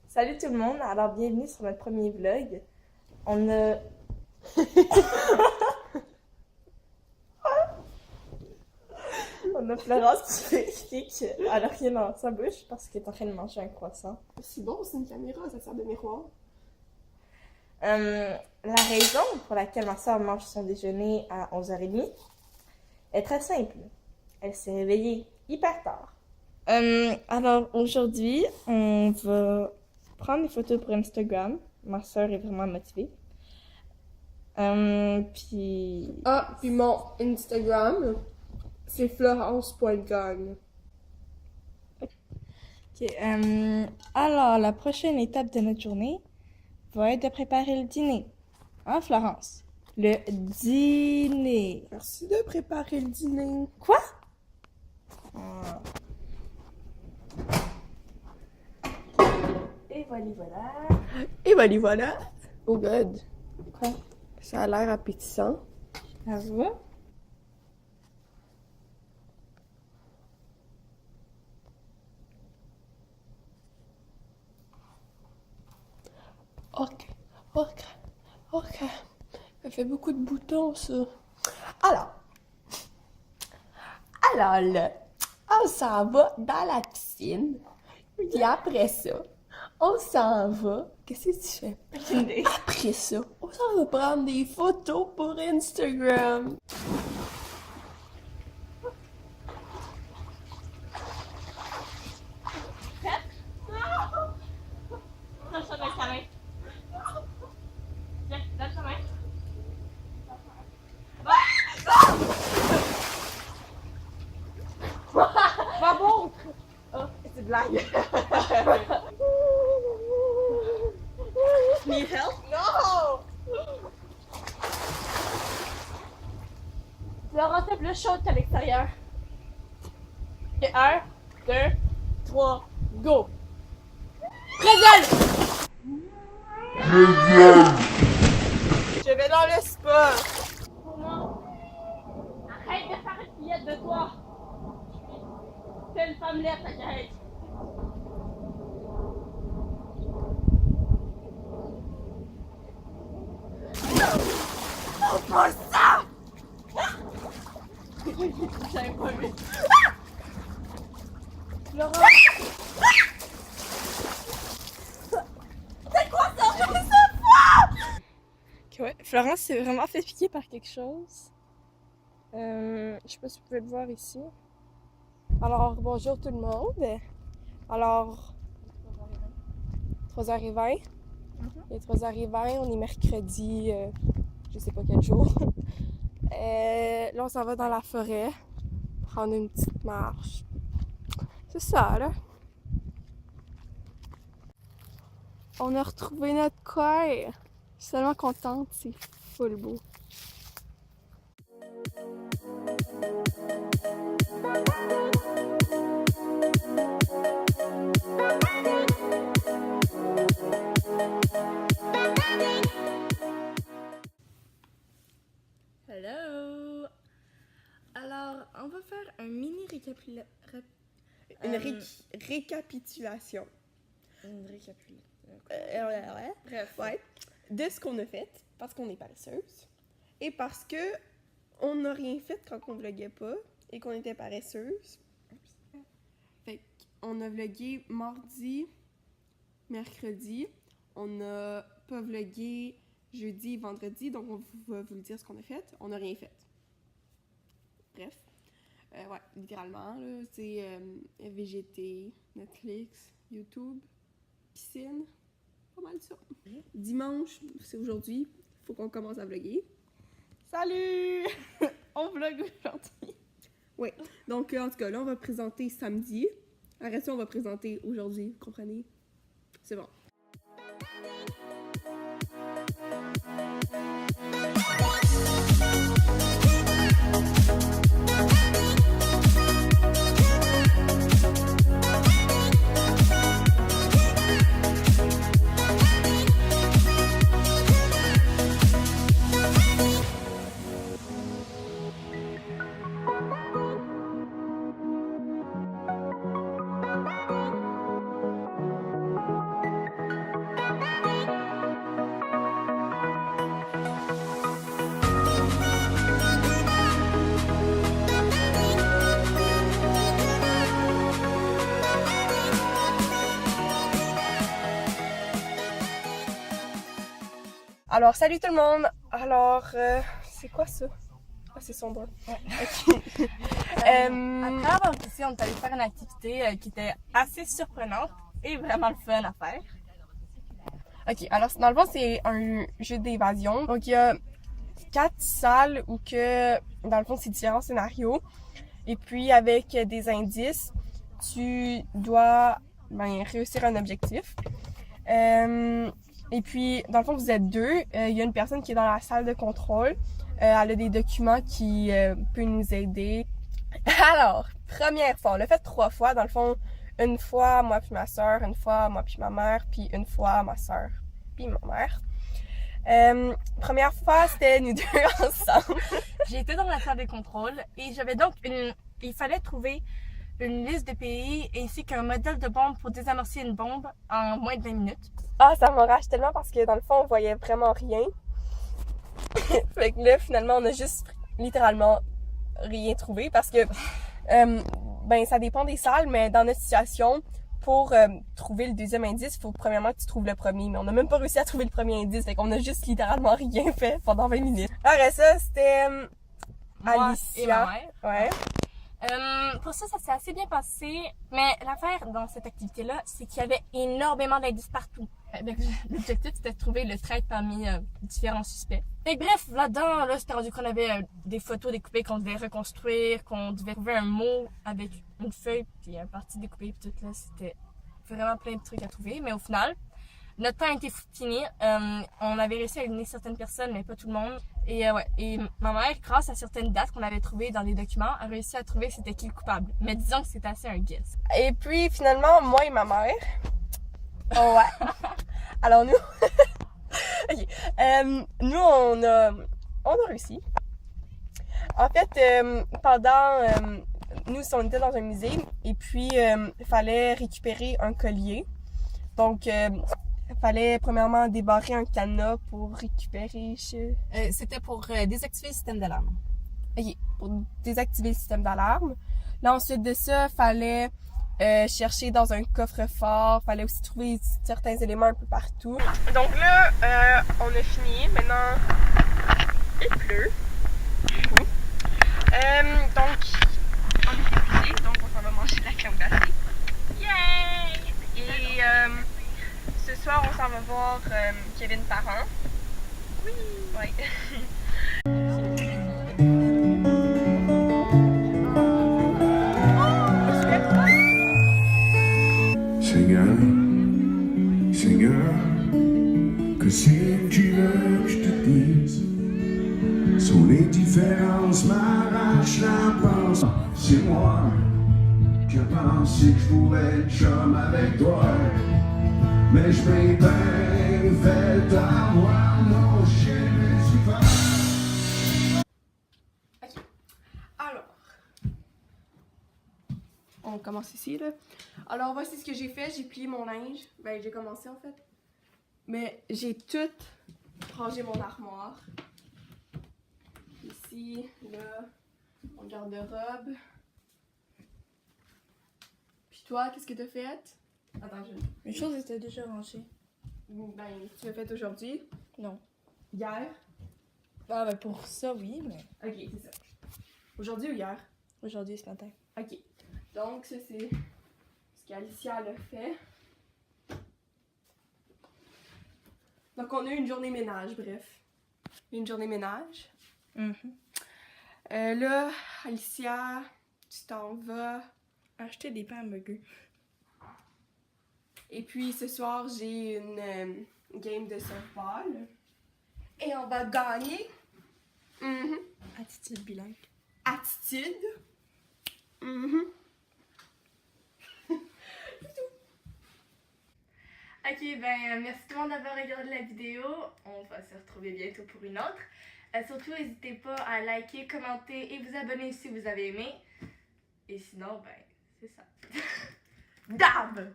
Salut tout le monde, alors bienvenue sur notre premier vlog. On a... On a Florence qui fait expliquer qu'elle a rien dans sa bouche parce qu'elle est en train de manger un croissant. C'est bon, c'est une caméra, ça sert de miroir. La raison pour laquelle ma soeur mange son déjeuner à 11h30 est très simple. Elle s'est réveillée hyper tard. Alors aujourd'hui, on va prendre des photos pour Instagram. Ma soeur est vraiment motivée. Puis Puis mon Instagram, c'est florence.gagne. Ok, alors, la prochaine étape de notre journée va être de préparer le dîner. Hein, Florence? Le dîner. Merci de préparer le dîner. Quoi? Ah. Et voilà. Et voilà. Oh god. Quoi? Ça a l'air appétissant. Ça va? Ok. Ça fait beaucoup de boutons, ça. Alors là, on s'en va dans la piscine. Puis après ça, on s'en va. Qu'est-ce que tu fais? Après ça, on s'en va prendre des photos pour Instagram. Bravo! Oh, c'est blague. Need help? Non! Laurent, c'est plus chaud à l'extérieur. Ok, 1, 2, 3, go! Présent! Je vais dans le spa. Pour moi, arrête de faire une fillette de toi. Fais une femmelette, arrête. Oh, pas ça! J'avais pas vu. Laurent! C'est quoi ça? Je sais pas! Ok, ouais. Florence s'est vraiment fait piquer par quelque chose. Je sais pas si vous pouvez le voir ici. Alors, bonjour tout le monde. Alors, 3h20. Il est 3h20, on est mercredi, je sais pas quel jour. Là, on s'en va dans la forêt, prendre une petite marche. C'est ça, là. On a retrouvé notre coin. Je suis tellement contente, c'est full beau. Hello! Alors, on va faire un mini récapitulation. Récapitulation. Une récapitulation. Bref, ouais. De ce qu'on a fait, parce qu'on est paresseuse. Et parce que on n'a rien fait quand on vloguait pas et qu'on était paresseuse. Fait qu'on a vlogué mardi, mercredi. On n'a pas vlogué jeudi, vendredi, donc on va vous le dire ce qu'on a fait. On n'a rien fait. Bref. Ouais, littéralement, là, c'est VGT, Netflix, YouTube, piscine, pas mal ça. Dimanche, c'est aujourd'hui, faut qu'on commence à vlogger. Salut! On vlog aujourd'hui. Oui, donc en tout cas, là, on va présenter samedi. Après ça, on va présenter aujourd'hui, vous comprenez? C'est bon. Alors, salut tout le monde! Alors, c'est quoi ça? Ah, c'est son doigt. Ouais. Ok. Après avoir ici, on est allé faire une activité qui était assez surprenante et vraiment le fun à faire. Ok, alors dans le fond, c'est un jeu d'évasion. Donc, il y a 4 salles où que, dans le fond, c'est différents scénarios. Et puis, avec des indices, tu dois réussir un objectif. Et puis, dans le fond, vous êtes deux. Il y a une personne qui est dans la salle de contrôle. Elle a des documents qui peuvent nous aider. Alors, première fois, on l'a fait 3 fois. Dans le fond, une fois, moi puis ma soeur, une fois, moi puis ma mère, puis une fois, ma soeur puis ma mère. Première fois, c'était nous deux ensemble. J'ai été dans la salle de contrôle et j'avais donc il fallait trouver une liste de pays ainsi qu'un modèle de bombe pour désamorcer une bombe en moins de 20 minutes. Ah, ça m'enrage tellement parce que dans le fond, on voyait vraiment rien. Fait que là, finalement, on a juste littéralement rien trouvé parce que ça dépend des salles, mais dans notre situation, pour trouver le deuxième indice, il faut premièrement que tu trouves le premier. Mais on n'a même pas réussi à trouver le premier indice, fait qu'on a juste littéralement rien fait pendant 20 minutes. Après ça, c'était Moi Alicia. et ma mère. Ouais. Pour ça s'est assez bien passé, mais l'affaire dans cette activité-là, c'est qu'il y avait énormément d'indices partout. L'objectif, c'était de trouver le traître parmi différents suspects. Et bref, là-dedans, c'était rendu qu'on avait des photos découpées qu'on devait reconstruire, qu'on devait trouver un mot avec une feuille, puis un parti découpé, puis tout là, c'était vraiment plein de trucs à trouver. Mais au final, notre temps était fini. On avait réussi à éliminer certaines personnes, mais pas tout le monde. Et ma mère, grâce à certaines dates qu'on avait trouvées dans les documents, a réussi à trouver c'était qui le coupable. Mais disons que c'était assez un guess. Et puis finalement, moi et ma mère. Oh ouais. Alors nous. Ok. Nous, on a réussi. En fait, nous, on était dans un musée et puis il fallait récupérer un collier. Donc, il fallait premièrement débarrer un cadenas pour récupérer. C'était pour désactiver le système d'alarme. Ok, pour désactiver le système d'alarme. Là, ensuite de ça, il fallait chercher dans un coffre-fort. Fallait aussi trouver certains éléments un peu partout. Donc là, on a fini. Maintenant, il pleut. Donc, on est épuisé, donc on s'en va manger de la crème glacée. Yay! Et ce soir, on s'en va voir Kevin Parent. Oui! Ouais. Seigneur, Seigneur, que c'est que tu veux que je te dise? Sur les différences m'arrache la pensée. C'est moi qui ai pensé que je pourrais être chum avec toi. Mais je vais bien fait avoir mon chien Lucifer. Ok. Alors, on commence ici là. Alors voici ce que j'ai fait. J'ai plié mon linge. Ben j'ai commencé en fait. Mais j'ai tout rangé mon armoire. Ici, là, mon garde-robe. Puis toi, qu'est-ce que t'as fait? Attends, Les choses étaient déjà rangées. Ben, tu l'as fait aujourd'hui? Non. Hier? Ah ben pour ça, oui, mais Ok, c'est ça. Aujourd'hui ou hier? aujourd'hui, ce matin. Ok. Donc, ça, c'est ce qu'Alicia a fait. Donc, on a eu une journée ménage, bref. Une journée ménage. Là, Alicia, tu t'en vas Acheter des pains à burger. Et puis, ce soir, j'ai une game de softball. Et on va gagner. Attitude bilingue. Attitude. Ok, ben merci tout le monde d'avoir regardé la vidéo. On va se retrouver bientôt pour une autre. Surtout, n'hésitez pas à liker, commenter et vous abonner si vous avez aimé. Et sinon, ben, c'est ça. Dab!